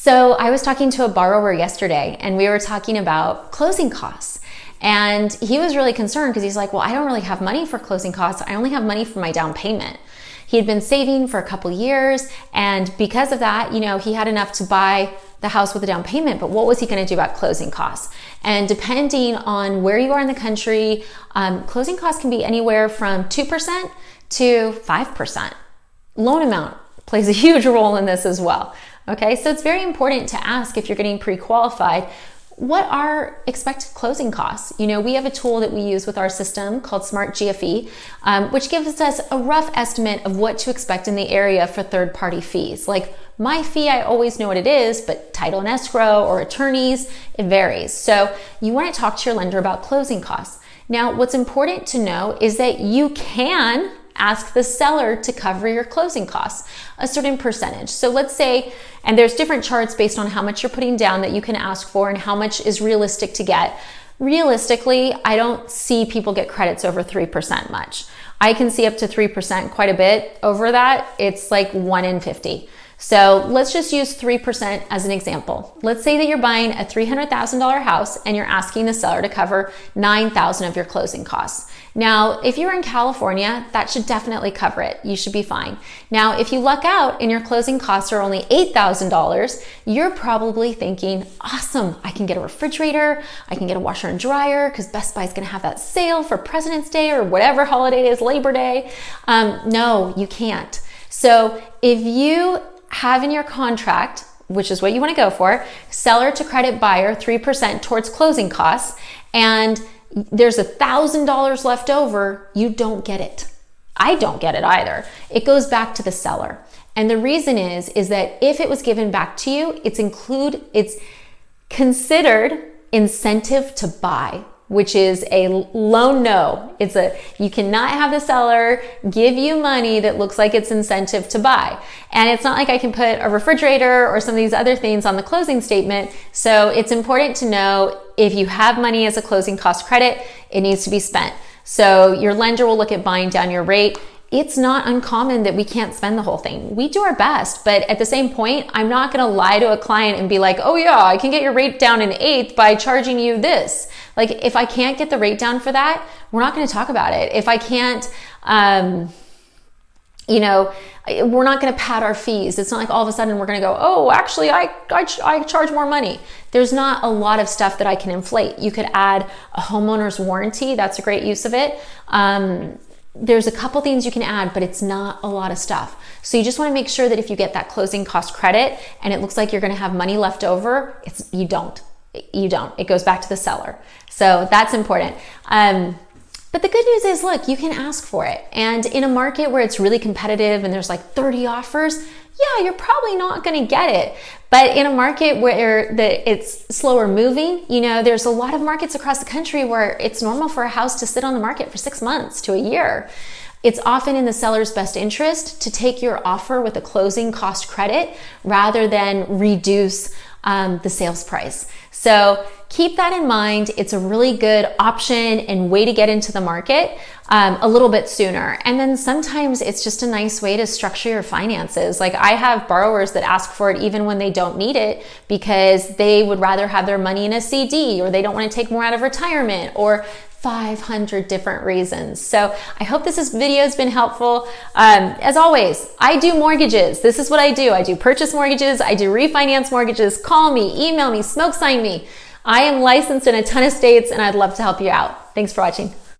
So I was talking to a borrower yesterday and we were talking about closing costs. And he was really concerned because he's like, well, I don't really have money for closing costs. I only have money for my down payment. He had been saving for a couple years, and because of that, he had enough to buy the house with a down payment, but what was he going to do about closing costs? And depending on where you are in the country, closing costs can be anywhere from 2% to 5%. Loan amount plays a huge role in this as well. Okay, so it's very important to ask if you're getting pre-qualified, what are expected closing costs? We have a tool that we use with our system called Smart GFE, which gives us a rough estimate of what to expect in the area for third-party fees. Like my fee, I always know what it is, but title and escrow or attorneys, it varies. So you want to talk to your lender about closing costs. Now, what's important to know is that you can ask the seller to cover your closing costs, a certain percentage. So let's say, and there's different charts based on how much you're putting down that you can ask for and how much is realistic to get. Realistically, I don't see people get credits over 3% much. I can see up to 3% quite a bit. Over that, it's like 1 in 50. So let's just use 3% as an example. Let's say that you're buying a $300,000 house and you're asking the seller to cover $9,000 of your closing costs. Now, if you're in California, that should definitely cover it. You should be fine. Now, if you luck out and your closing costs are only $8,000, you're probably thinking, awesome, I can get a refrigerator, I can get a washer and dryer because Best Buy is going to have that sale for President's Day or whatever holiday it is, Labor Day. No, you can't. So if you have in your contract, which is what you want to go for, seller to credit buyer 3% towards closing costs, and there's $1,000 left over, you don't get it. I don't get it either. It goes back to the seller. And the reason is that if it was given back to you, it's considered incentive to buy, which is a loan no. You cannot have the seller give you money that looks like it's incentive to buy. And it's not like I can put a refrigerator or some of these other things on the closing statement. So it's important to know if you have money as a closing cost credit, it needs to be spent. So your lender will look at buying down your rate. It's not uncommon that we can't spend the whole thing. We do our best, but at the same point, I'm not gonna lie to a client and be like, oh yeah, I can get your rate down an eighth by charging you this. Like if I can't get the rate down for that, we're not gonna talk about it. If I can't, we're not gonna pad our fees. It's not like all of a sudden we're gonna go, oh, actually I charge more money. There's not a lot of stuff that I can inflate. You could add a homeowner's warranty. That's a great use of it. There's a couple things you can add, but it's not a lot of stuff. So you just want to make sure that if you get that closing cost credit and it looks like you're going to have money left over, you don't. It goes back to the seller. So that's important. But the good news is, look, you can ask for it. And in a market where it's really competitive and there's like 30 offers, yeah, you're probably not going to get it. But in a market where it's slower moving, there's a lot of markets across the country where it's normal for a house to sit on the market for 6 months to a year. It's often in the seller's best interest to take your offer with a closing cost credit rather than reduce the sales price. So keep that in mind. It's a really good option and way to get into the market a little bit sooner. And then sometimes it's just a nice way to structure your finances. Like I have borrowers that ask for it even when they don't need it because they would rather have their money in a CD or they don't want to take more out of retirement or 500 different reasons. So I hope this video has been helpful. As always, I do mortgages. This is what I do. I do purchase mortgages. I do refinance mortgages. Call me, email me, smoke sign me. I am licensed in a ton of states and I'd love to help you out. Thanks for watching.